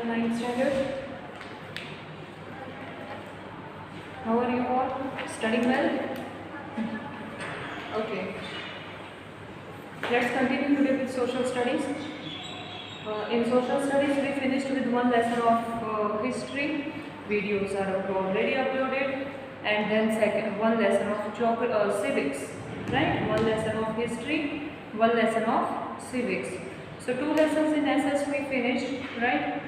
9th standard. How are you all? Studying well? Okay. Let's continue today with social studies. In social studies, we finished with one lesson of history. Videos are already uploaded, and then one lesson of civics. Right? One lesson of history, one lesson of civics. So 2 lessons in SS we finished, right?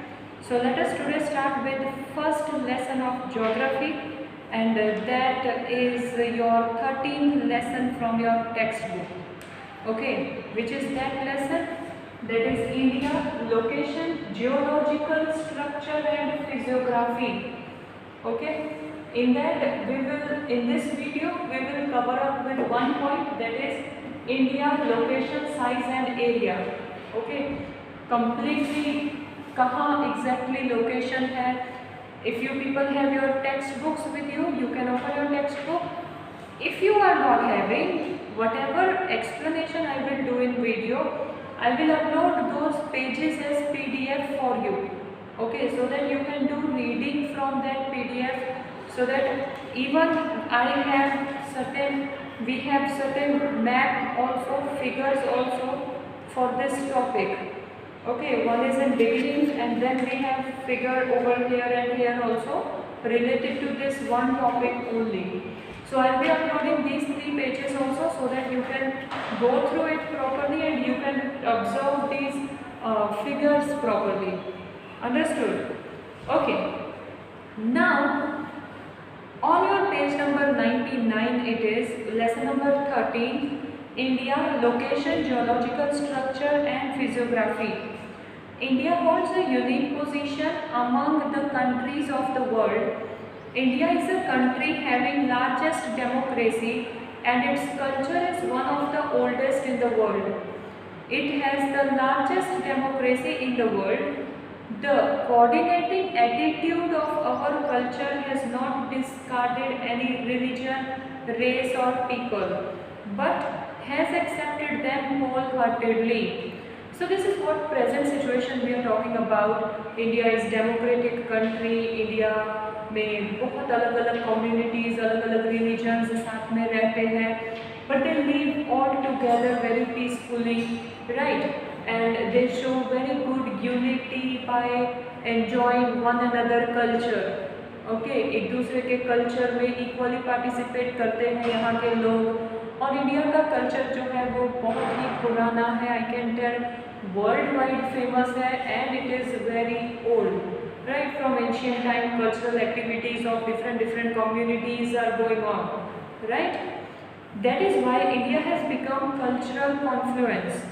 So let us today start with first lesson of geography, and that is your 13th lesson from your textbook. Okay, which is that lesson? That is India, location, geological structure and physiography. Okay, in this video we will cover up with one point, that is India, location, size and area. Okay, completely कहाँ exactly location है. If you people have your textbooks with you, you can open your textbook. If you are not having, whatever explanation I will do in video, I will upload those pages as PDF for you. Okay, so that you can do reading from that PDF, so that even we have certain map also, figures also for this topic. Okay, one is in beginning, and then we have figure over here and here also related to this one topic only. So I will be uploading these 3 pages also, so that you can go through it properly and you can observe these figures properly. Understood? Okay. Now, on your page number 99, it is lesson number 13, India, location, geological structure and physiography. India holds a unique position among the countries of the world. India is a country having largest democracy, and its culture is one of the oldest in the world. It has the largest democracy in the world. The coordinating attitude of our culture has not discarded any religion, race or people, but has accepted them wholeheartedly. So this is what present situation we are talking about. India is democratic country. India में बहुत अलग अलग communities, अलग अलग religions साथ में रहते हैं, but they live all together very peacefully, right? And they show very good unity by enjoying one another culture. Okay, एक दूसरे के culture में equally participate करते हैं यहाँ के लोग. और इंडिया का कल्चर जो है वो बहुत ही पुराना है, I can tell world wide famous है, and it is very old, right? From ancient time cultural activities of different communities are going on, right? That is why India has become cultural confluence.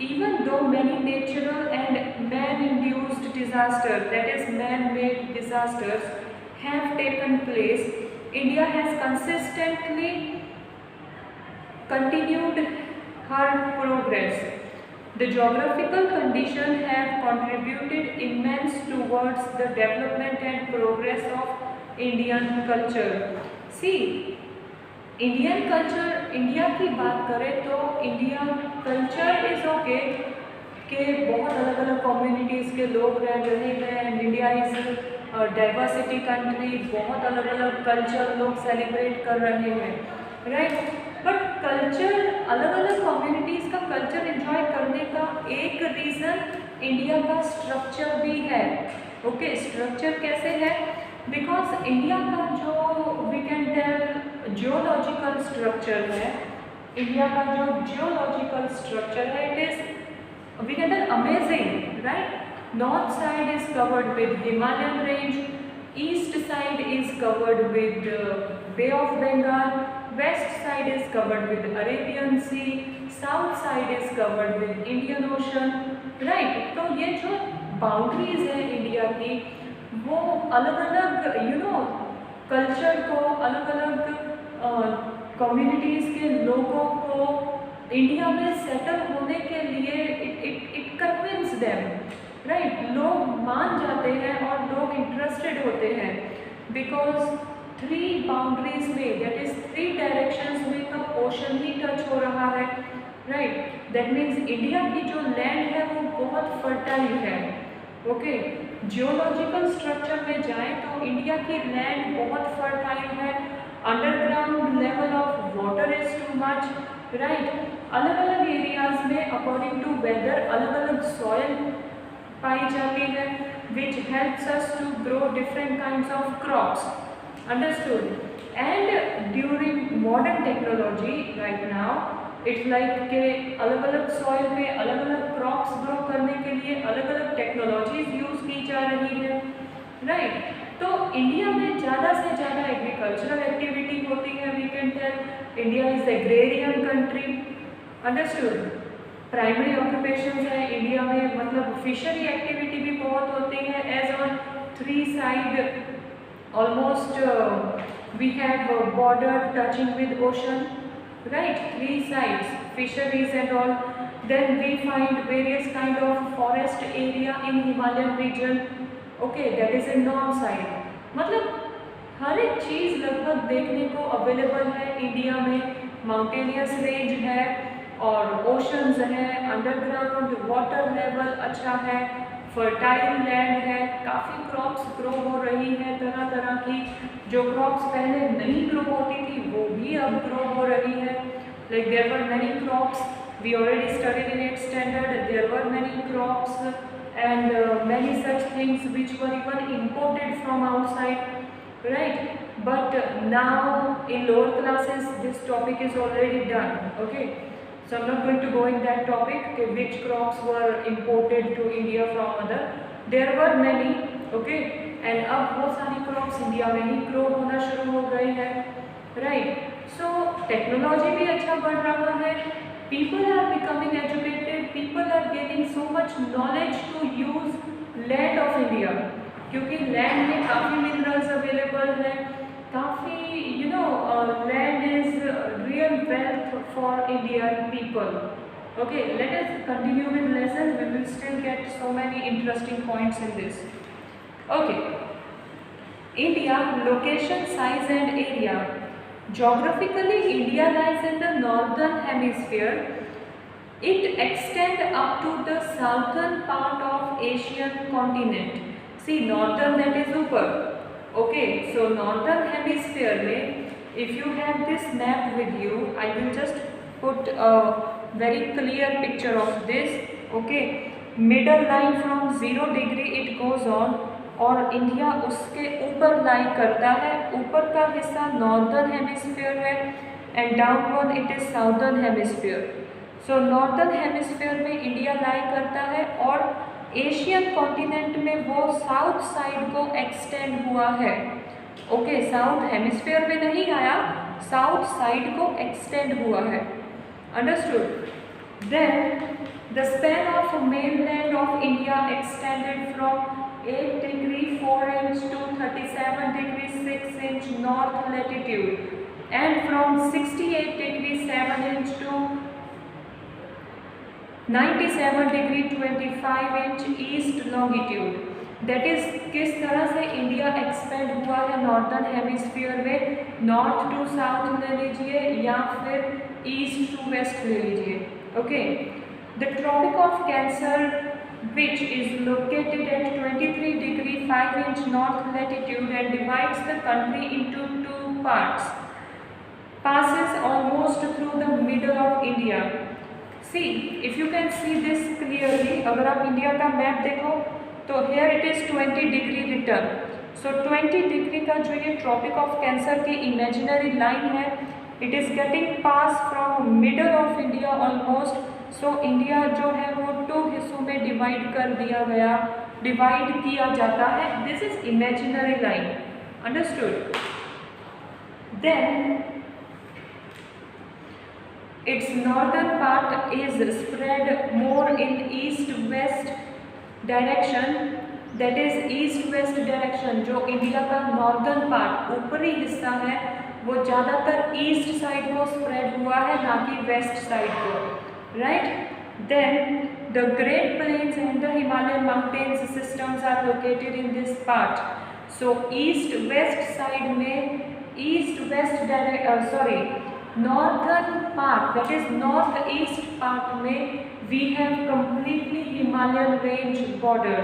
Even though many natural and man-induced disasters, that is man-made disasters, have taken place, India has consistently continued her progress. The geographical conditions have contributed immense towards the development and progress of Indian culture. See, Indian culture, India की बात करें तो India culture is okay के बहुत अलग अलग communities के लोग रह रहे हैं, and India is diversity country, बहुत अलग अलग कल्चर लोग सेलिब्रेट कर रहे हैं, राइट? बट कल्चर, अलग अलग कम्युनिटीज़ का कल्चर एंजॉय करने का एक रीज़न इंडिया का स्ट्रक्चर भी है. ओके, स्ट्रक्चर कैसे है? बिकॉज इंडिया का जो we can tell geological structure है, इंडिया का जो जियोलॉजिकल स्ट्रक्चर है, it is we can tell amazing, right? North side is covered with Himalayan range, east side is covered with Bay of Bengal, west side is covered with Arabian Sea, south side is covered with Indian Ocean, right? तो ये जो boundaries है India की, वो अलग अलग culture को, अलग अलग कम्युनिटीज़ के लोगों को इंडिया में सेटल होने के लिए इट कन्विंस देम, राइट? लोग मान जाते हैं और लोग इंटरेस्टेड होते हैं, बिकॉज 3 बाउंड्रीज में, दैट इज 3 डायरेक्शंस में तो ओशन ही टच हो रहा है, राइट? दैट मीन्स इंडिया की जो लैंड है वो बहुत फर्टाइल है. ओके, जियोलॉजिकल स्ट्रक्चर में जाएं तो इंडिया की लैंड बहुत फर्टाइल है, underground level of water is too much, right. अलग अलग एरियाज में अकॉर्डिंग टू वेदर अलग अलग सॉइल पाई जाती है, which helps us to grow different kinds of crops. Understood? And during modern technology right now, it's like के अलग अलग सॉइल में अलग अलग क्रॉप्स ग्रो करने के लिए अलग अलग टेक्नोलॉजीज यूज की जा रही है, राइट। तो इंडिया में ज़्यादा से ज़्यादा एग्रीकल्चरल एक्टिविटी होती है, we can tell India is agrarian country. Understood? Primary occupations है इंडिया में, मतलब फिशरी एक्टिविटी भी बहुत होती है, as on 3 side almost we have border touching with ocean, right, 3 sides, fisheries and all. Then we find various kind of forest area in Himalayan region, okay, that is in north side. मतलब हर एक चीज़ लगभग देखने को available है India में। Mountainous range है और oceans है, अंडरग्राउंड वाटर लेवल अच्छा है, फर्टाइल लैंड है, काफ़ी क्रॉप्स ग्रो हो रही है, तरह तरह की जो क्रॉप्स पहले नहीं ग्रो होती थी वो भी अब ग्रो हो रही है। Like there were many crops, we already studied in 8th standard, there were many crops and many such things which were even imported from outside, right, but now in lower classes this topic is already done, okay, so I'm not going to go in that topic okay, which crops were imported to India from other, there were many, okay, and अब वो सारी crops India में ही grow होना शुरू हो गए हैं, right, so technology भी अच्छा बढ़ रहा है, people are becoming educated, people are gaining so much knowledge to use land of India, क्योंकि लैंड में काफ़ी मिनरल्स अवेलेबल हैं, काफ़ी land is real wealth for Indian people. Okay, let us continue with lesson, we will still get so many interesting points in this. Okay, India location, size and area. Geographically, India lies in the northern hemisphere. It extends up to the southern part of Asian continent. See, northern that is ऊपर, okay, so northern hemisphere में if you have this map with you, I will just put a very clear picture of this, okay, middle line from 0 degree it goes on और India उसके ऊपर लाई करता है, ऊपर का हिस्सा नॉर्दर्न हेमिस्फीयर है and downward it is southern hemisphere. So northern hemisphere में इंडिया लाई करता है और एशियन कॉन्टिनेंट में वो साउथ साइड को एक्सटेंड हुआ है, ओके, साउथ हेमिस्फीयर में नहीं आया, साउथ साइड को एक्सटेंड हुआ है, understood. Then the span of mainland of India extended from 8 degree 4 inch to 37 degree 6 inch north latitude and from 68 degree 7 inch to 97 degree 25 inch east longitude। That is किस तरह से India expand हुआ है northern hemisphere में, north to south ले लीजिए या फिर ईस्ट टू वेस्ट ले लीजिए, okay. The Tropic of Cancer which is located at 23 degree 5 inch north latitude and divides the country into 2 parts, passes almost through the middle of India। See, if you can see this clearly, अगर आप India का map देखो तो here it is 20 degree return, so 20 degree का जो ये tropic of cancer की imaginary line है, it is getting passed from middle of India almost। So India जो है वो 2 हिस्सों में डिवाइड कर दिया गया, डिवाइड किया जाता है, this is imaginary line, understood. Then its northern part is spread more in east west direction, that is east west direction. जो इंडिया का नॉर्दर्न पार्ट ऊपरी हिस्सा है वो ज़्यादातर ईस्ट साइड को स्प्रेड हुआ है, ना कि वेस्ट साइड को, right? Then the Great Plains and the Himalayan mountains systems are located in this part. So east west side में northern part, that is northeast part में we have completely Himalayan range border,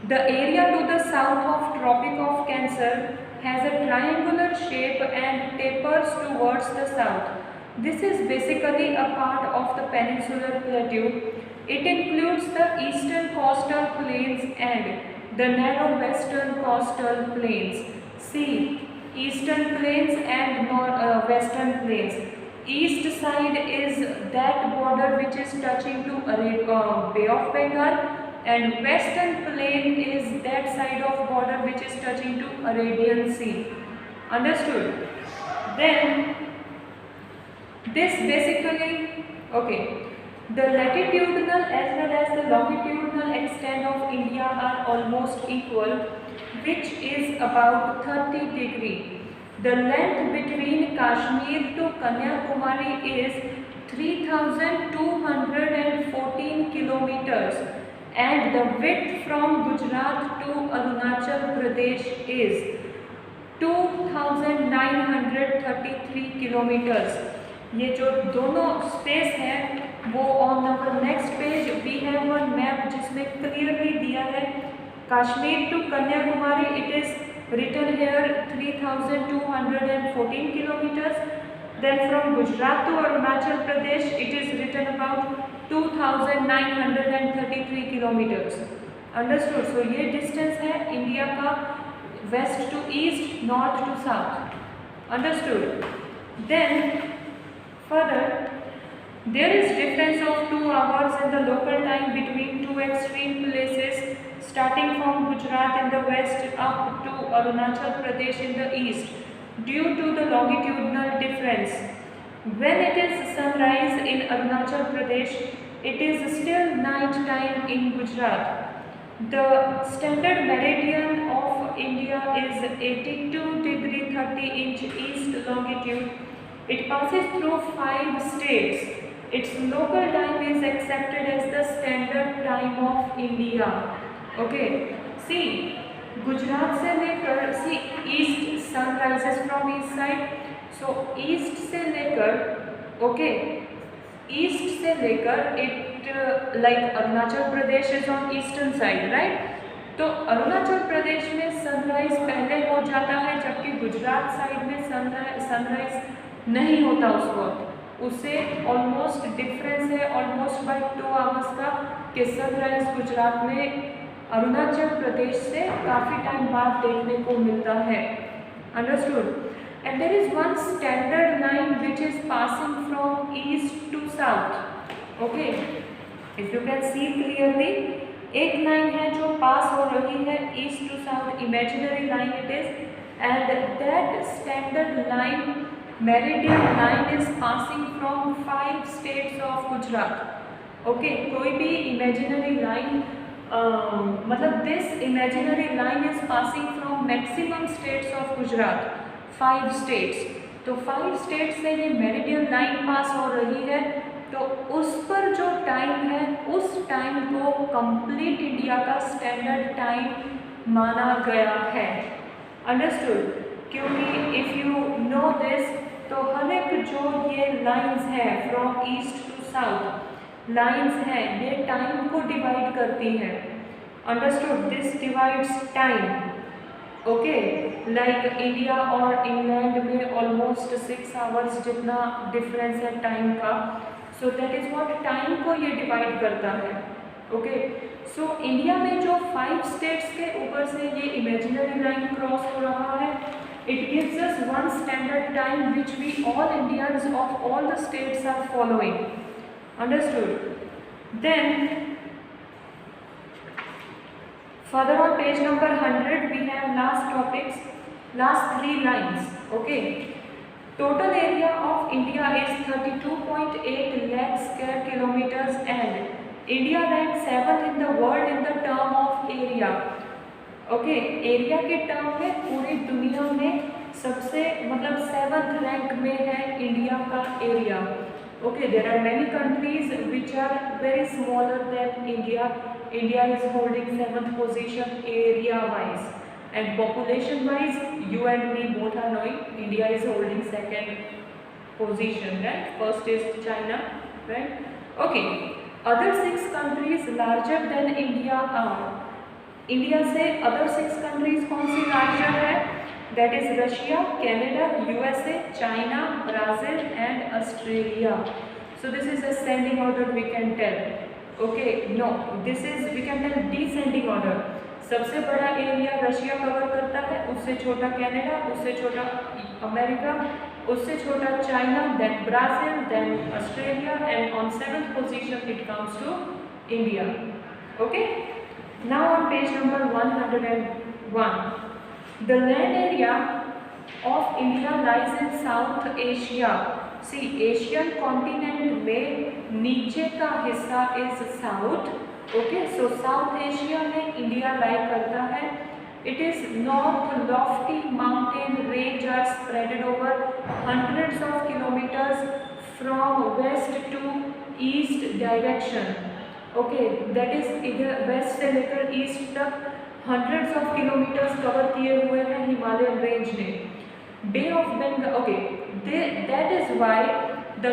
The area to the south of Tropic of Cancer has a triangular shape and tapers towards the south. This is basically a part of the peninsular plateau. It includes the eastern coastal plains and the narrow western coastal plains. See, eastern plains and western plains. East side is that border which is touching to Bay of Bengal, and western plain is that side of border which is touching to Arabian Sea. Understood? Then this basically, okay, the latitudinal as well as the longitudinal extent of India are almost equal, which is about 30 degree. The length between Kashmir to Kanyakumari is 3214 kilometers, and the width from Gujarat to Arunachal Pradesh is 2933 kilometers. ये जो दोनों space है वो on our next page we have one map जिसमें clearly दिया है Kashmir to Kanyakumari it is written here 3214 kilometers. Then from Gujarat to Arunachal Pradesh it is written about 2933 kilometers. Understood? So ये distance है इंडिया का west to east, north to south. Understood? Then further there is difference of 2 hours in the local time between two extreme places, starting from Gujarat in the west up to Arunachal Pradesh in the east, due to the longitudinal difference. When it is sunrise in Arunachal Pradesh, it is still night time in Gujarat. The standard meridian of India is 82 degree 30 inch east longitude. It passes through 5 states. Its local time is accepted as the standard time of India. Okay, see, Gujarat से लेकर see east sun rises from east side. So east से लेकर okay, east से लेकर it like Arunachal Pradesh is on eastern side, right? तो अरुणाचल प्रदेश में sunrise पहले हो जाता है जबकि गुजरात साइड में सनराइज नहीं होता उस वक्त. उससे ऑलमोस्ट डिफरेंस है ऑलमोस्ट बाय 2 आवर्स का कि सनराइज गुजरात में अरुणाचल प्रदेश से काफ़ी टाइम बाद देखने को मिलता है. Understood? And there is one standard line which is passing from east to south. Okay, if you can see clearly एक लाइन है जो पास हो रही है east to south, imaginary line it is, and that standard line meridian line is passing from 5 states of Gujarat. Okay, कोई भी imaginary line मतलब this imaginary line is passing from maximum states of Gujarat, 5 states. तो 5 states से ये meridian line पास हो रही है, तो उस पर जो टाइम है उस टाइम को कंप्लीट इंडिया का स्टैंडर्ड टाइम माना गया है. अंडरस्टूड? क्योंकि इफ़ यू नो दिस तो हर एक जो ये लाइंस है from east to south lines हैं ये टाइम को डिवाइड करती हैं. Understood? This divides time. Okay, like India और इंग्लैंड में ऑलमोस्ट 6 आवर्स जितना डिफरेंस है टाइम का. So that is what time को ये डिवाइड करता है. ओके, सो इंडिया में जो 5 स्टेट्स के ऊपर से ये इमेजिनरी लाइन क्रॉस हो रहा है, it gives us one standard time which we all Indians of all the states are following. Understood? Then further on page number 100 we have last topics, last 3 lines. Okay, total area of India is 32.8 lakh square kilometers and India ranks 7th in the world in the term of area. Okay, area के term में पूरी दुनिया में सबसे मतलब 7th rank में है India का area. Okay, there are many countries which are very smaller than India. India is holding 7th position area wise, and population wise you and me both are knowing India is holding 2nd position, right? First is China, right? Okay, other 6 countries larger than India are India से other 6 countries कौन सी larger है? That is Russia, Canada, USA, China, Brazil and Australia. So this is ascending order we can tell. Okay, no, this is we can tell descending order. सबसे बड़ा area Russia cover करता है, उससे छोटा Canada, उससे छोटा America, उससे छोटा China, then Brazil, then Australia and on 7th position it comes to India. Okay, now on page number 101, the land area of India lies in South Asia. See, Asian continent में नीचे का हिस्सा is south. Okay, so south Asia में India lie करता है. It is north lofty mountain range are spreaded over hundreds of kilometers from west to east direction. Okay, that is इधर west से लेकर ईस्ट तक hundreds of kilometers कवर किए हुए हैं हिमालयन रेंज ने. Bay of Bengal, okay, that is why the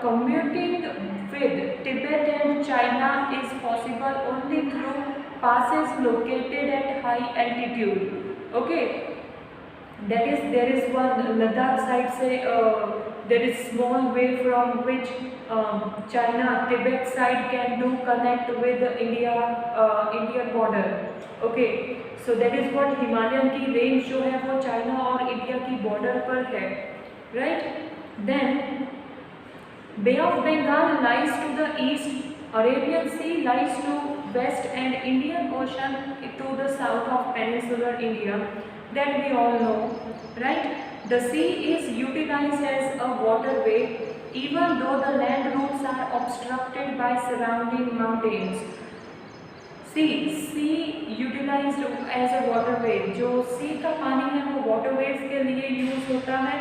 commuting with Tibet and China is possible only through passes located at high altitude. Okay, that is there is one Ladakh side say there is small way from which China Tibet side can do connect with the Indian border. Okay, so that is what Himalayan की range जो है वो China और India की border पर है, right. Then Bay of Bengal lies to the east, Arabian Sea lies to west and Indian Ocean to the south of peninsular India. That we all know, right. The sea is utilised as a waterway even though the land routes are obstructed by surrounding mountains. Sea utilised as a waterway, जो sea का पानी है वो waterways के लिए use होता है,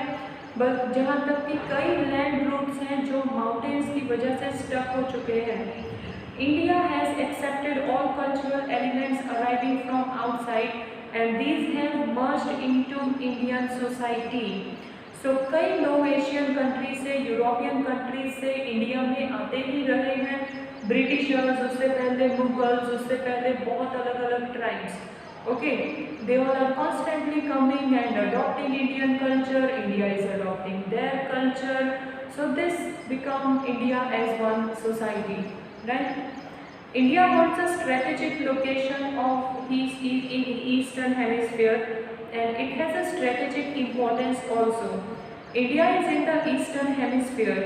but जहाँ तक कि कई लैंड रूट्स हैं जो माउंटेन्स की वजह से स्टक हो चुके हैं. India has accepted all cultural elements arriving from outside and these have merged into Indian society. So कई लोग एशियन कंट्री से, यूरोपियन कंट्रीज से इंडिया में आते ही रहे हैं. ब्रिटिशर्स, उससे पहले मुगल्स, उससे पहले बहुत अलग अलग tribes. Okay, they all are constantly coming and adopting Indian culture. India is adopting their culture. So this become India as one society, right. India holds a strategic location of eastern hemisphere and it has a strategic importance also. India is in the eastern hemisphere.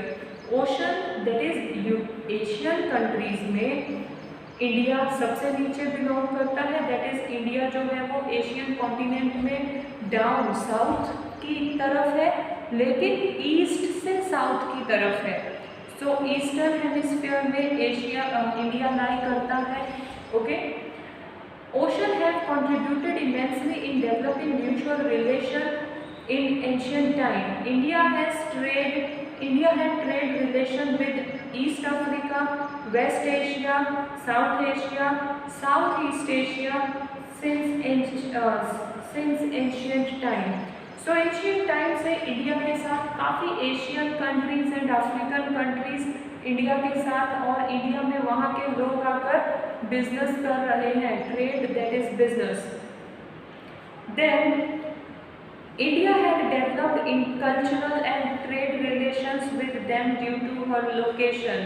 Ocean, that is Asian countries में India सबसे नीचे belong करता है. That is India जो है वो Asian continent में down south की तरफ है, लेकिन ईस्ट से साउथ की तरफ है. सो ईस्टर्न हेमिस्फीयर में इंडिया लाई करता है. Okay, Ocean have contributed immensely in developing mutual relation in ancient time. India had trade relation with East Africa, West Asia, South Asia, Southeast Asia since ancient time. So ancient time से India के साथ काफ़ी Asian countries and African countries India के साथ, और India में वहाँ के लोग आकर बिजनेस कर रहे हैं. Trade, that is business. Then India had developed in cultural and trade relations with them due to her location.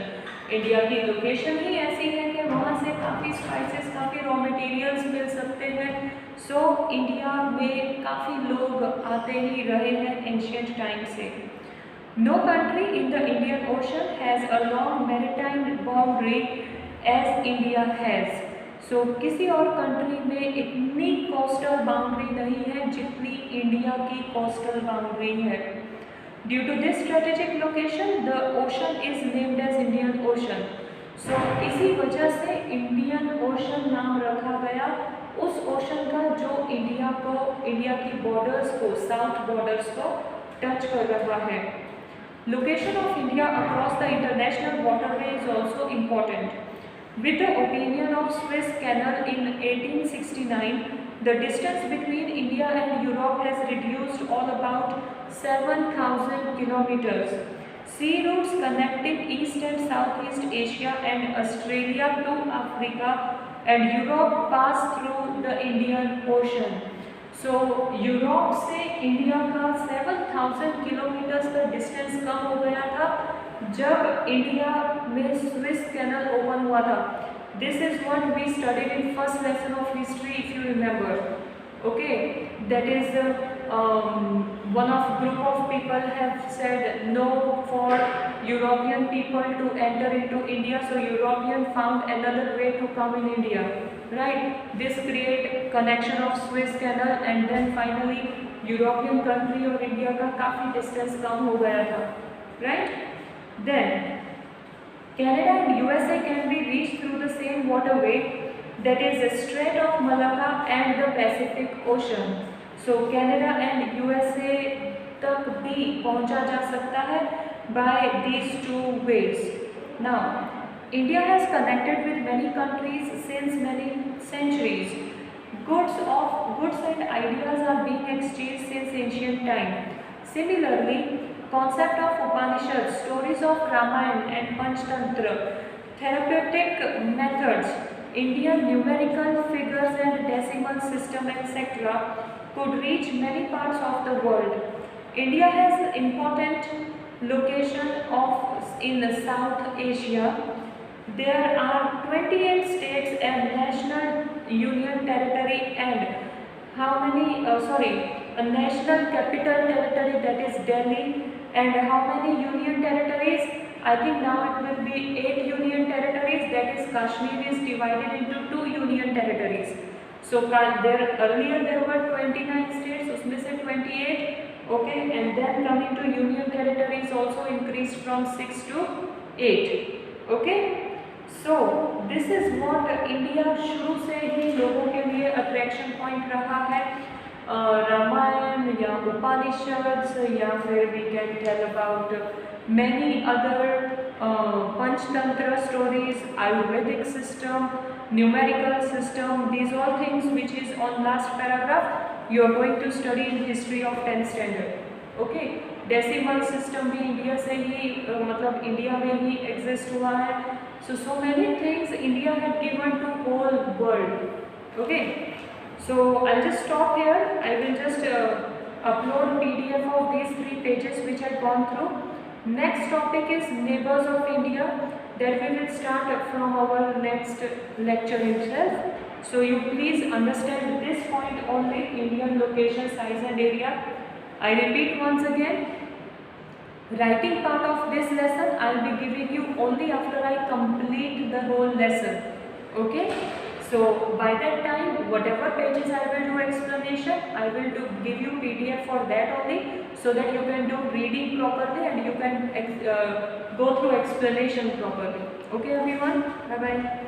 India की लोकेशन ही ऐसी है कि वहाँ से काफ़ी स्पाइसेस, काफ़ी रॉ मटेरियल्स मिल सकते हैं. सो इंडिया में काफ़ी लोग आते ही रहे हैं एंशियंट टाइम से. No country in the Indian Ocean has a long maritime boundary as India has. So किसी और कंट्री में इतनी कोस्टल बाउंड्री नहीं है जितनी इंडिया की कोस्टल बाउंड्री है. Due to this strategic location, the ocean is named as Indian Ocean. So इसी वजह से इंडियन ओशन नाम रखा गया उस ओशन का जो इंडिया की बॉर्डर्स को, साउथ बॉर्डर्स को टच कर रहा है. Location of India across the international waterway is also important. With the opinion of Suez Canal in 1869, the distance between India and Europe has reduced all about 7,000 kilometers. Sea routes connecting East and Southeast Asia and Australia to Africa and Europe pass through the Indian Ocean. So Europe से India का 7000 kilometre का distance कम हो गया था जब India में Swiss canal open हुआ था. This is what we studied in first lesson of history, if you remember. Okay, that is one of group of people have said no for European people to enter into India, so European found another way to come in India, right? This create connection of Suez Canal, and then finally European country और India का काफी distance कम हो गया था, right? Then Canada and USA can be reached through the same waterway, that is the Strait of Malacca and the Pacific Ocean. So Canada and USA तक भी पहुंचा जा सकता है by these two ways. Now, India has connected with many countries since many centuries. Goods and ideas are being exchanged since ancient time. Similarly, concept of Upanishads, stories of Ramayana and Panchtantra, therapeutic methods, Indian numerical figures and decimal system, etc. could reach many parts of the world. India has an important location in South Asia. There are 28 states and national union territory and a national capital territory, that is Delhi, and how many union territories? I think now it will be 8 union territories, that is Kashmir is divided into 2 union territories. So earlier there were 29 states, उसमें से 28, okay, and then coming to union territories also increased from 6 to 8, okay. So this is what India शुरू से ही लोगों के लिए attraction point रहा है. रामायण या उपनिषद्स या फिर we can tell about many other Panchtantra stories, Ayurvedic system, numerical system, these all things which is on last paragraph you are going to study in history of 10th standard. Okay, decimal system भी India से ही मतलब India में ही exist हुआ है. So many things India had given to whole world. Okay, so I'll just stop here. I will just upload PDF of these 3 pages which I gone through. Next topic is neighbors of India, that we will start from our next lecture itself. So you please understand this point only, Indian location, size and area. I repeat once again, writing part of this lesson I will be giving you only after I complete the whole lesson. Okay, so by that time whatever pages I will do explanation, I will give you PDF for that only, so that you can do reading properly and you can go through explanation properly. Okay everyone, bye bye.